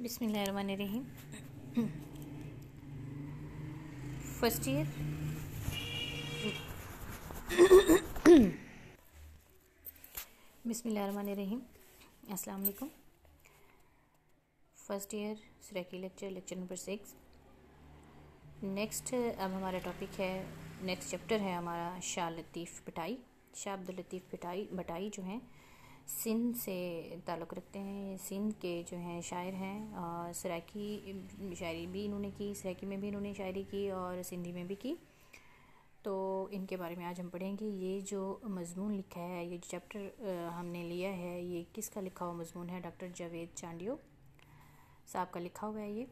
بسم اللہ الرحمن الرحیم. فرسٹ ایئر بسم اللہ الرحمن الرحیم. السلام علیکم. فرسٹ ایئر سریکی لیکچر نمبر 6. نیکسٹ اب ہمارا ٹاپک ہے، نیکسٹ چیپٹر ہے ہمارا شاہ لطیف بھٹائی. شاہ عبداللطیف بھٹائی جو ہیں سندھ سے تعلق رکھتے ہیں. سندھ کے جو ہیں شاعر ہیں، اور سرائکی شاعری بھی انہوں نے کی، سرائکی میں بھی انہوں نے شاعری کی اور سندھی میں بھی کی. تو ان کے بارے میں آج ہم پڑھیں گے. یہ جو مضمون لکھا ہے، یہ جو چیپٹر ہم نے لیا ہے، یہ کس کا لکھا ہوا مضمون ہے؟ ڈاکٹر جاوید چانڈیو صاحب کا لکھا ہوا ہے. یہ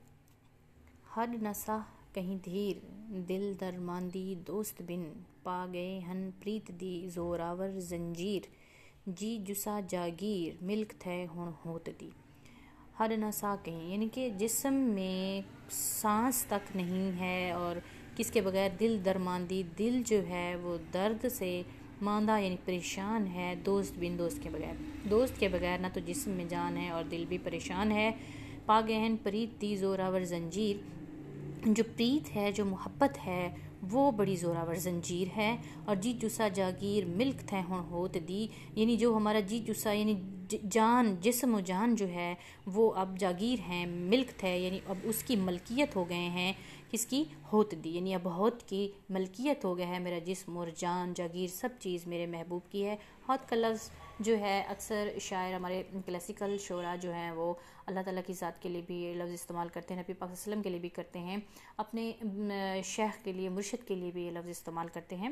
ہر نسا کہیں دھیر دل در ماندی دوست بن پا گئے ہن پریت دی زوراور زنجیر جی جسا جاگیر ملک تھے ہن ہوت دی. ہر نسا کہیں یعنی کہ جسم میں سانس تک نہیں ہے، اور کس کے بغیر؟ دل در ماندی، دل جو ہے وہ درد سے ماندہ یعنی پریشان ہے. دوست بن، دوست کے بغیر، دوست کے بغیر نہ تو جسم میں جان ہے اور دل بھی پریشان ہے. پا گئے ہیں پریت دی زوراور زنجیر، جو پریت ہے، جو محبت ہے، وہ بڑی زوراور زنجیر ہے. اور جی جسا جاگیر ملک تھے ہن ہوت دی، یعنی جو ہمارا جی جسا یعنی جان، جسم و جان جو ہے وہ اب جاگیر ہیں، ملک تھے یعنی اب اس کی ملکیت ہو گئے ہیں. کس کی؟ ہوت دی، یعنی اب ہوت کی ملکیت ہو گیا ہے. میرا جسم اور جان، جاگیر، سب چیز میرے محبوب کی ہے. ہوت کا لفظ جو ہے اکثر شاعر ہمارے کلاسیکل شعراء جو ہیں وہ اللہ تعالیٰ کی ذات کے لیے بھی یہ لفظ استعمال کرتے ہیں، نبی پاک صلی اللہ علیہ وسلم کے لیے بھی کرتے ہیں، اپنے شیخ کے لیے، مرشد کے لیے بھی یہ لفظ استعمال کرتے ہیں.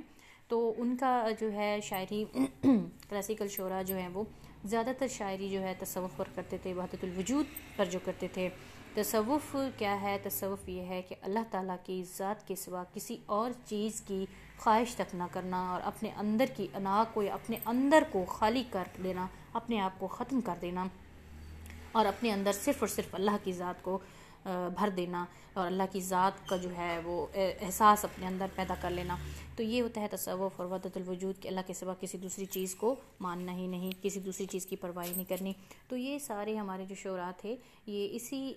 تو ان کا جو ہے شاعری کلاسیکل شعراء جو ہیں وہ زیادہ تر شاعری جو ہے تصوف پر کرتے تھے، وحدت الوجود پر جو کرتے تھے. تصوف کیا ہے؟ تصوف یہ ہے کہ اللہ تعالیٰ کی ذات کے سوا کسی اور چیز کی خواہش تک نہ کرنا، اور اپنے اندر کی انا کو یا اپنے اندر کو خالی کر دینا، اپنے آپ کو ختم کر دینا، اور اپنے اندر صرف اور صرف اللہ کی ذات کو بھر دینا، اور اللہ کی ذات کا جو ہے وہ احساس اپنے اندر پیدا کر لینا. تو یہ ہوتا ہے تصوف اور وحدت الوجود، کہ اللہ کے سوا کسی دوسری چیز کو ماننا ہی نہیں، کسی دوسری چیز کی پرواہ نہیں کرنی. تو یہ سارے ہمارے جو شعراء تھے یہ اسی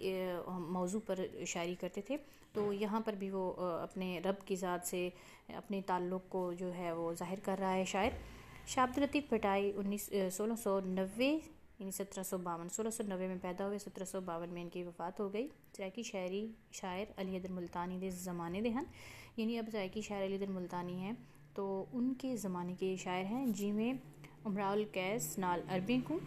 موضوع پر شاعری کرتے تھے. تو یہاں پر بھی وہ اپنے رب کی ذات سے اپنے تعلق کو جو ہے وہ ظاہر کر رہا ہے شاعر. شاہ عبداللطیف بھٹائی 1690 یعنی 1690 میں پیدا ہوئے، 1752 میں ان کی وفات ہو گئی. سرائکی شاعر علی حیدر ملتانی دے زمانے دے ہن، یعنی اب سرائکی شاعر علی حیدر ملتانی ہیں تو ان کے زمانے کے شاعر ہیں، جی میں امراء القیس نال عربی کو،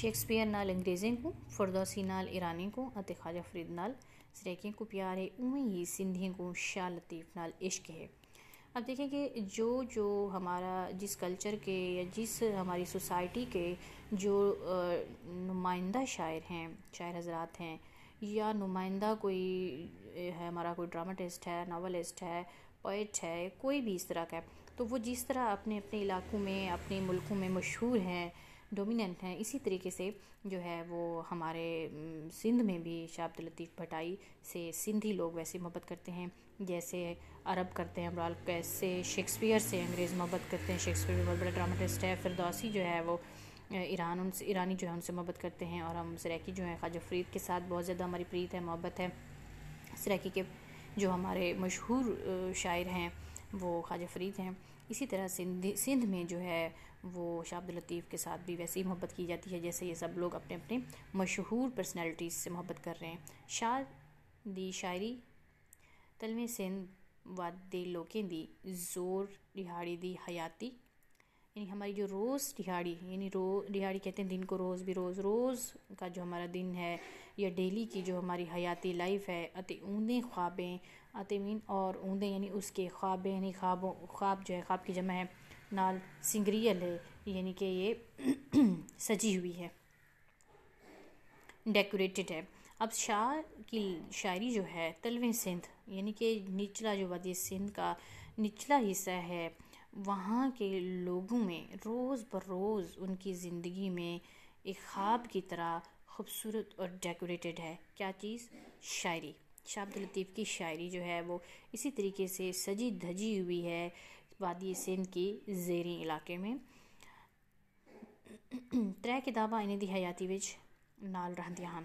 شیکسپیئر نال انگریزیں کو، فردوسی نال ایرانی کو، اتے خواجہ فرید نال سرائکی کو پیارے، اویں ہی سندھی کو شاہ لطیف نال عشق ہے. اب دیکھیں کہ جو ہمارا جس کلچر کے یا جس ہماری سوسائٹی کے جو نمائندہ شاعر ہیں، شاعر حضرات ہیں، یا نمائندہ کوئی ہے، ہمارا کوئی ڈراماٹسٹ ہے، ناولسٹ ہے، پوئٹ ہے، کوئی بھی اس طرح کا ہے، تو وہ جس طرح اپنے اپنے علاقوں میں، اپنے ملکوں میں مشہور ہیں، ڈومیننٹ ہیں، اسی طریقے سے جو ہے وہ ہمارے سندھ میں بھی شاہ عبداللطیف بھٹائی سے سندھی لوگ ویسے محبت کرتے ہیں جیسے عرب کرتے ہیں امراء القیس سے، شیکسپیئر سے انگریز محبت کرتے ہیں، شیکسپیئر بھی بہت بڑا ڈراماٹسٹ ہے. فردوسی جو ہے وہ ایرانی جو ہے ان سے محبت کرتے ہیں، اور ہم سرائکی جو ہیں خواجہ فرید کے ساتھ بہت زیادہ ہماری پریت ہے، محبت ہے. سرائکی کے جو ہمارے مشہور شاعر ہیں وہ خواجہ فرید ہیں. اسی طرح سندھ میں جو ہے وہ شاہ عبداللطیف کے ساتھ بھی ویسے ہی محبت کی جاتی ہے جیسے یہ سب لوگ اپنے اپنے مشہور پرسنالٹیز سے محبت کر رہے ہیں. شاہ دی شاعری تلویں سندھ وادے لوکیں دی زور دہاڑی دی حیاتی، یعنی ہماری جو روز دہاڑی، یعنی دہاڑی کہتے ہیں دن کو، روز بھی روز کا جو ہمارا دن ہے یا ڈیلی کی جو ہماری حیاتی لائف ہے، اتے اوندیں خوابیں اتے مین، اور اوندیں یعنی اس کے خوابیں، یعنی خواب جو ہے خواب کی جمع ہے، نال سنگریل ہے یعنی کہ یہ سجی ہوئی ہے، ڈیکوریٹڈ ہے. اب شاہ کی شاعری جو ہے تلویں سندھ یعنی کہ نچلا جو وادی سندھ کا نچلا حصہ ہے، وہاں کے لوگوں میں روز بروز ان کی زندگی میں ایک خواب کی طرح خوبصورت اور ڈیکوریٹڈ ہے. کیا چیز؟ شاعری. شاہ عبداللطیف کی شاعری جو ہے وہ اسی طریقے سے سجی دھجی ہوئی ہے وادی سندھ کی زیریں علاقے میں. ترے کتاباں انہیں دی حیاتی وچ نال رہندیاں ہن.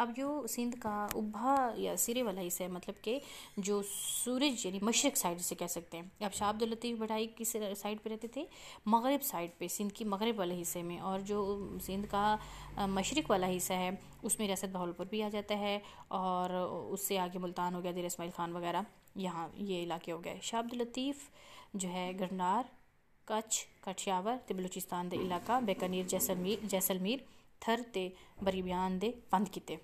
اب جو سندھ کا ابھا یا سرے والا حصہ ہے، مطلب کہ جو سورج یعنی مشرق سائڈ سے کہہ سکتے ہیں، اب شاہ عبد اللطیف بھٹائی کس سائڈ پہ رہتے تھے؟ مغرب سائڈ پہ، سندھ کی مغرب والے حصے میں، اور جو سندھ کا مشرق والا حصہ ہے اس میں ریاست بہاولپور بھی آ جاتا ہے، اور اس سے آگے ملتان ہو گیا، دیر اسماعیل خان وغیرہ، یہاں یہ علاقے ہو گئے۔ شاہ عبد اللطیف جو ہے گرنار، کچھ، کٹھیاور تے بلوچستان دے علاقہ، بیکانیر، جیسلمیر، تھر تے بری بیان دے پند کیتے۔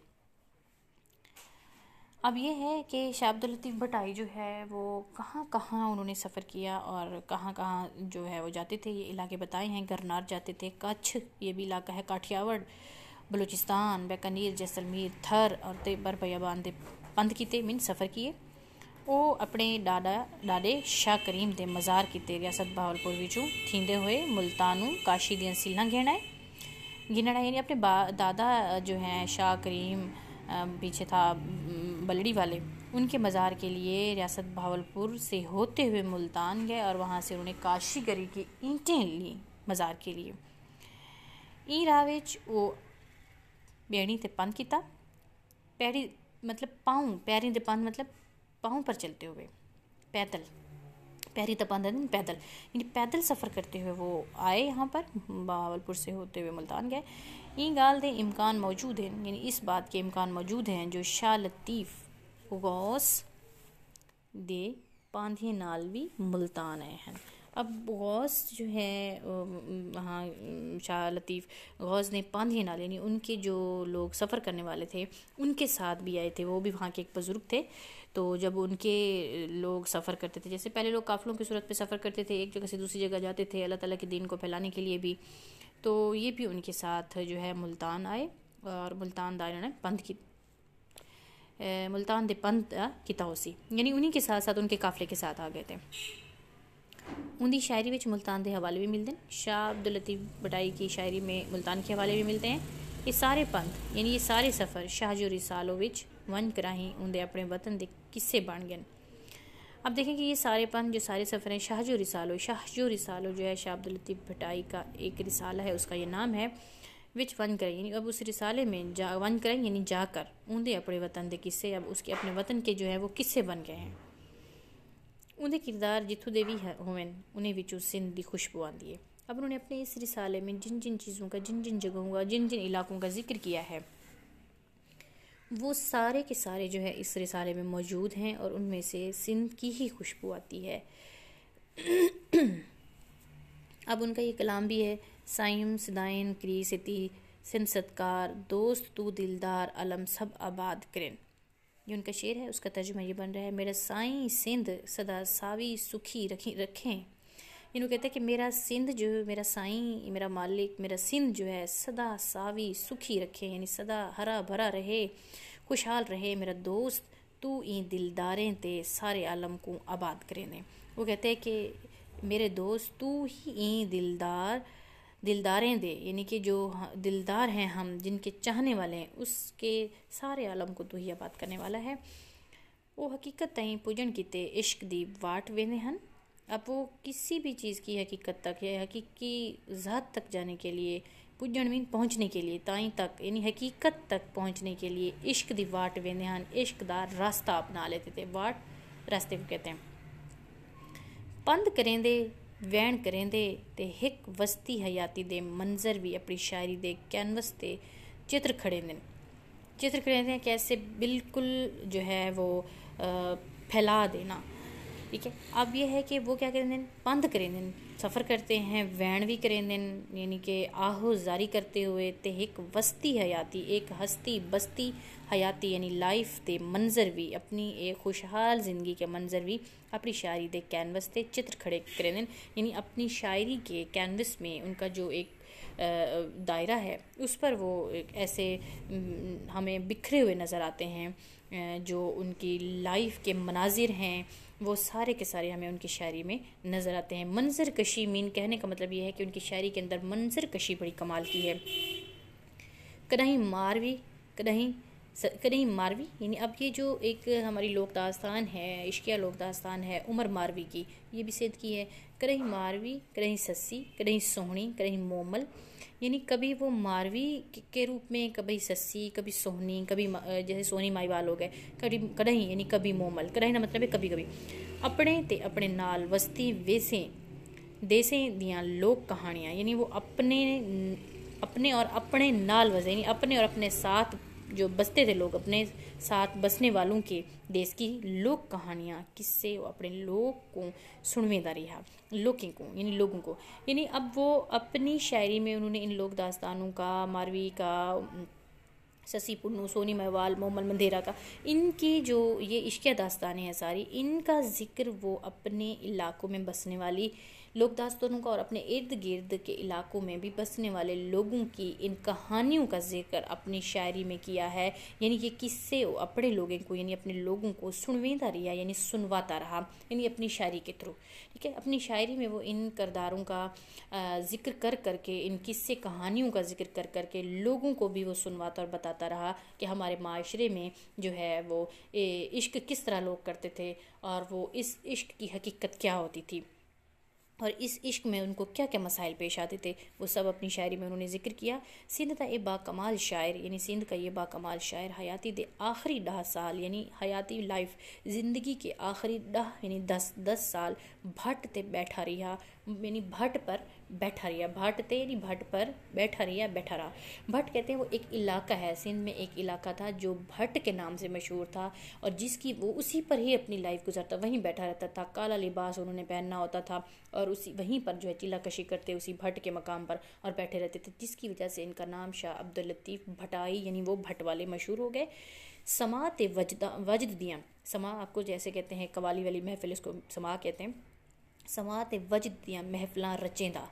اب یہ ہے کہ شاہ عبد اللطیف بھٹائی جو ہے وہ کہاں کہاں انہوں نے سفر کیا اور کہاں کہاں جو ہے وہ جاتے تھے، یہ علاقے بتائے ہیں۔ گرنار جاتے تھے، کچھ یہ بھی علاقہ ہے، کاٹھیاوڑ، بلوچستان، بیکانیر، جیسلمیر، تھر اور تے بر بیابان دے پند کیتے، من سفر کیے۔ وہ اپنے ڈاڈے شاہ کریم دے مزار کیتے ریاست بہاولپور وچوں تھیندے ہوئے ملتانوں کاشی دیاں سیلاں گھنائے، یعنی اپنے دادا جو ہیں شاہ کریم پیچھے تھا بلڑی والے، ان کے مزار کے لیے ریاست بہاولپور سے ہوتے ہوئے ملتان گئے، اور وہاں سے انہوں نے کاشی گری کی اینٹیں لیں مزار کے لیے۔ این راہ وچ وہ بیڑی تے پند کیتا، پیڑی مطلب پاؤں، پیریں دے پند مطلب پاؤں پر چلتے ہوئے، پیدل، پیری تے پند پیدل، یعنی پیدل سفر کرتے ہوئے وہ آئے یہاں پر، بہاولپور سے ہوتے ہوئے ملتان گئے۔ این گال دے امکان موجود ہیں، یعنی اس بات کے امکان موجود ہیں جو شاہ لطیف غوث دے پاندھے نال بھی ملتان آئے ہیں۔ اب غوث جو ہے وہاں شاہ لطیف غوث نے پاندھے نال یعنی ان کے جو لوگ سفر کرنے والے تھے ان کے ساتھ بھی آئے تھے، وہ بھی وہاں کے ایک بزرگ تھے۔ تو جب ان کے لوگ سفر کرتے تھے، جیسے پہلے لوگ قافلوں کی صورت پہ سفر کرتے تھے، ایک جگہ سے دوسری جگہ جاتے تھے اللہ تعالیٰ کے دین کو پھیلانے کے لیے بھی، تو یہ بھی ان کے ساتھ جو ہے ملتان آئے، اور ملتان دا انہوں نے پند کی، ملتان دے پند کی توسی، یعنی انہی کے ساتھ ساتھ ان کے قافلے کے ساتھ آ گئے تھے۔ ان دی شاعری وچ ملتان دے حوالے بھی ملتے ہیں، شاہ عبد اللطیف بھٹائی کی شاعری میں ملتان کے حوالے بھی ملتے ہیں۔ یہ سارے پند یعنی یہ سارے سفر شاہ جو رسالوں وچ ون کراہیں ان دے اپنے وطن دے قصے بن گئے۔ اب دیکھیں کہ یہ سارے پند جو سارے سفر ہیں، شاہ جو رسالو جو ہے شاہ عبد اللطیف بھٹائی کا ایک رسالہ ہے، اس کا یہ نام ہے، وچ ون کریں، یعنی اب اس رسالے میں ون کریں یعنی جا کر ان دے اپنے وطن دے قصے، اب اس کے اپنے وطن کے جو ہے وہ قصے بن گئے ہیں۔ ان دے کردار جتھوں دے بھی ہوئیں انہیں وچوں سندھ دی خوشبو آندی ہے۔ اب انہوں نے اپنے اس رسالے میں جن جن چیزوں کا، جن جن جگہوں کا، جن جن علاقوں کا ذکر کیا ہے، وہ سارے کے سارے جو ہے اس رسالے میں موجود ہیں، اور ان میں سے سندھ کی ہی خوشبو آتی ہے۔ اب ان کا یہ کلام بھی ہے، سائم سدائن کری ستی سندھ ستکار، دوست تو دلدار علم سب آباد کرن۔ یہ ان کا شعر ہے، اس کا ترجمہ یہ بن رہا ہے، میرا سائیں سندھ سدا ساوی سکھی رکھیں، انہوں کہتے ہیں کہ میرا سندھ جو میرا سائیں، میرا مالک، میرا سندھ جو ہے سدا ساوی سکھی رکھے، یعنی سدا ہرا بھرا رہے، خوشحال رہے، میرا دوست تو این دلداریں تے سارے عالم کو آباد کریں دیں۔ وہ کہتے ہیں کہ میرے دوست تو ہی این دلداریں دے، یعنی کہ جو دلدار ہیں ہم، جن کے چاہنے والے ہیں، اس کے سارے عالم کو تو ہی آباد کرنے والا ہے۔ وہ حقیقت تائیں پجن کیتے عشق دی واٹ ویندے ہن۔ اب وہ کسی بھی چیز کی حقیقت تک یا حقیقی ذات تک جانے کے لیے، پجن مین پہنچنے کے لیے، تائیں تک یعنی حقیقت تک پہنچنے کے لیے عشق دی واٹ ویندے ہن، عشق دا راستہ اپنا لیتے تھے، واٹ راستے کو کہتے ہیں۔ پند کریں دے، وین کریں دے تے ہک وسطی حیاتی دے منظر بھی اپنی شاعری دے کینوس تے چتر کھڑے دیں کیسے بالکل جو ہے وہ پھیلا دینا، ٹھیک ہے۔ اب یہ ہے کہ وہ کیا کریں دیں، پند کریں دیں، سفر کرتے ہیں، وین بھی کریں دیں، یعنی کہ آہو زاری کرتے ہوئے تے ایک وسطی حیاتی، ایک ہستی بستی حیاتی یعنی لائف دے منظر بھی، اپنی ایک خوشحال زندگی کے منظر بھی اپنی شاعری دے کینوس تے چتر کھڑے کریں دیں، یعنی اپنی شاعری کے کینوس میں ان کا جو ایک دائرہ ہے اس پر وہ ایسے ہمیں بکھرے ہوئے نظر آتے ہیں، جو ان کی لائف کے مناظر ہیں وہ سارے کے سارے ہمیں ان کی شاعری میں نظر آتے ہیں۔ منظر کشی مین کہنے کا مطلب یہ ہے کہ ان کی شاعری کے اندر منظر کشی بڑی کمال کی ہے، کدہیں مار بھی، کدہیں کرہیں ماروی، یعنی اب یہ جو ایک ہماری لوک داستان ہے، عشقیہ لوک داستان ہے عمر ماروی کی، یہ بھی سندھ کی ہے. کرہیں ماروی، کرہیں سسی، کرہیں سوہنی، کرہیں مومل. یعنی کبھی وہ ماروی کے روپ میں، کبھی سسی، کبھی سوہنی، کبھی جیسے سونی مائیوال ہو گئے، کبھی کرہیں یعنی کبھی مومل. کرہیں کا مطلب ہے کبھی کبھی. اپنے تے اپنے نال وستی ویسیں دیسیں دیاں لوک کہانیاں، یعنی وہ اپنے اور اپنے نال وزے، یعنی اپنے اور اپنے ساتھ جو بستے تھے لوگ، اپنے ساتھ بسنے والوں کے دیس کی لوک کہانیاں، کس سے وہ اپنے لوگ کو سنویں دا رہا، لوگوں کو یعنی لوگوں کو. یعنی اب وہ اپنی شاعری میں انہوں نے ان لوک داستانوں کا، ماروی کا، سسی پنو، سونی مہیوال، مومل مندیرا کا، ان کی جو یہ عشقیہ داستانیں ہیں ساری، ان کا ذکر وہ اپنے علاقوں میں بسنے والی لوک داستانوں کا اور اپنے ارد گرد کے علاقوں میں بھی بسنے والے لوگوں کی ان کہانیوں کا ذکر اپنی شاعری میں کیا ہے. یعنی یہ کس سے اپنے لوگوں کو، یعنی اپنے لوگوں کو سنویندہ رہا، یعنی سنواتا رہا، یعنی اپنی شاعری کے تھرو. ٹھیک ہے، اپنی شاعری میں وہ ان کرداروں کا ذکر کر کے، ان قصے کہانیوں کا ذکر کر کے لوگوں کو بھی وہ سنواتا اور بتاتا رہا کہ ہمارے معاشرے میں جو ہے وہ عشق کس طرح لوگ کرتے تھے، اور وہ اس عشق کی حقیقت کیا ہوتی تھی، اور اس عشق میں ان کو کیا کیا مسائل پیش آتے تھے، وہ سب اپنی شاعری میں انہوں نے ذکر کیا. سندھ کا یہ با کمال شاعر، یعنی سندھ کا یہ با کمال شاعر حیاتی دے آخری 10 سال، یعنی حیاتی لائف، زندگی کے آخری 10 یعنی 10 سال بھٹ تے بیٹھا رہا، یعنی بھٹ پر بیٹھا رہا. بھٹ تے یعنی بھٹ پر بیٹھا رہا. بھٹ کہتے ہیں وہ ایک علاقہ ہے سندھ میں، ایک علاقہ تھا جو بھٹ کے نام سے مشہور تھا، اور جس کی وہ اسی پر ہی اپنی لائف گزارتا، وہیں بیٹھا رہتا تھا. کالا لباس انہوں نے پہننا ہوتا تھا، اور وہیں پر جو ہے چیلا کشی کرتے اسی بھٹ کے مقام پر اور بیٹھے رہتے تھے، جس کی وجہ سے ان کا نام شاہ عبداللطیف بھٹائی، یعنی وہ بھٹ والے مشہور ہو گئے. سماعت وجد دیاں، سماع آپ کو جیسے کہتے ہیں قوالی والی محفل، اس کو سماع کہتے ہیں. سماعت وجد دیاں محفلاں رچیندہ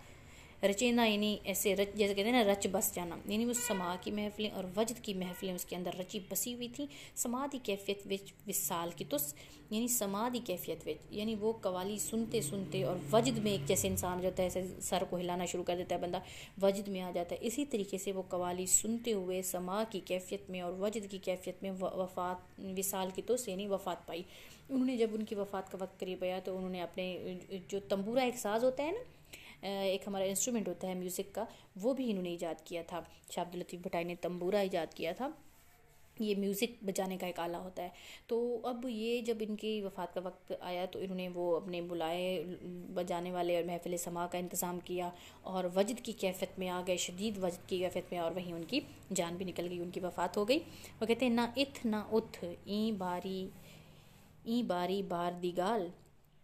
یعنی ایسے جیسے کہتے ہیں نا رچ بس جانا، یعنی وہ سماع کی محفلیں اور وجد کی محفلیں اس کے اندر رچی بسی ہوئی تھیں. سماع دی کیفیت وچ وصال کی تس، یعنی سماع دی کیفیت وچ، یعنی وہ قوالی سنتے اور وجد میں ایک جیسے انسان جو ہوتا ہے ایسے سر کو ہلانا شروع کر دیتا ہے بندہ، وجد میں آ جاتا ہے. اسی طریقے سے وہ قوالی سنتے ہوئے سماع کی کیفیت میں اور وجد کی کیفیت میں وصال کی تس یعنی وفات پائی. انہوں نے جب ان کی وفات کا وقت قریب آیا تو انہوں نے اپنے جو تنبورہ ایک ساز ہوتا ہے نا، ایک ہمارا انسٹرومنٹ ہوتا ہے میوزک کا، وہ بھی انہوں نے ایجاد کیا تھا. شاہ عبداللطیف بھٹائی نے تنبورہ ایجاد کیا تھا، یہ میوزک بجانے کا ایک آلہ ہوتا ہے. تو اب یہ جب ان کی وفات کا وقت آیا تو انہوں نے وہ اپنے بلائے بجانے والے اور محفل سماع کا انتظام کیا، اور وجد کی کیفیت میں آ گئے، شدید وجد کی کیفیت میں، اور وہیں ان کی جان بھی نکل گئی، ان کی وفات ہو گئی. وہ کہتے ہیں نہ اتھ نہ اتھ این باری بار دی گال،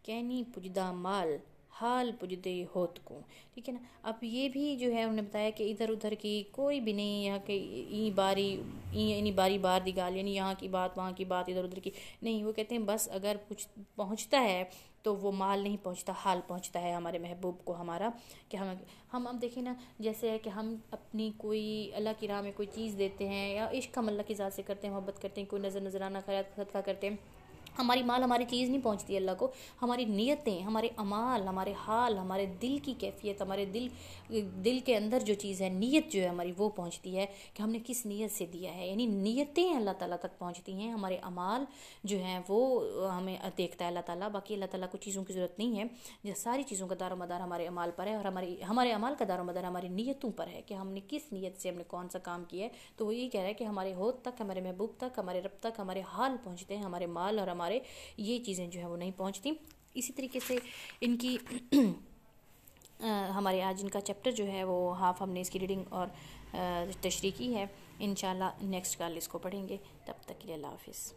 کینی پجدا مال حال پجدے ہوت کو. ٹھیک ہے نا. اب یہ بھی جو ہے انہوں نے بتایا کہ ادھر ادھر کی کوئی بھی نہیں، یہاں کہ یعنی باری بار دی گال، یعنی یہاں کی بات وہاں کی بات ادھر ادھر کی نہیں. وہ کہتے ہیں بس اگر کچھ پہنچتا ہے تو وہ مال نہیں پہنچتا، حال پہنچتا ہے ہمارے محبوب کو ہمارا. کہ ہم اب دیکھیں نا، جیسے ہے کہ ہم اپنی کوئی اللہ کی راہ میں کوئی چیز دیتے ہیں، یا عشق ہم اللہ کی ذات سے کرتے ہیں، محبت کرتے ہیں، کوئی نذرانہ خیرات صدقہ کرتے ہیں، ہماری مال ہماری چیز نہیں پہنچتی اللہ کو، ہماری نیتیں، ہمارے اعمال، ہمارے حال، ہمارے دل کی کیفیت، ہمارے دل کے اندر جو چیز ہے، نیت جو ہے ہماری، وہ پہنچتی ہے کہ ہم نے کس نیت سے دیا ہے. یعنی نیتیں اللہ تعالیٰ تک پہنچتی ہیں، ہمارے اعمال جو ہیں وہ ہمیں دیکھتا ہے اللہ تعالیٰ. باقی اللہ تعالیٰ کو چیزوں کی ضرورت نہیں ہے، یہ ساری چیزوں کا دار و مدار ہمارے اعمال پر ہے، اور ہمارے اعمال کا دار و مدار ہماری نیتوں پر ہے کہ ہم نے کس نیت سے ہم نے کون سا کام کیا ہے. تو وہ یہ کہہ رہا ہے کہ ہمارے ہوت تک، ہمارے محبوب تک، ہمارے رب تک ہمارے حال پہنچتے ہیں، ہمارے مال اور ہمارے یہ چیزیں جو ہیں وہ نہیں پہنچتی. اسی طریقے سے ان کی ہمارے آج ان کا چیپٹر جو ہے وہ ہاف ہم نے اس کی ریڈنگ اور تشریح کی ہے. انشاءاللہ نیکسٹ کال اس کو پڑھیں گے. تب تک کے لیے اللہ حافظ.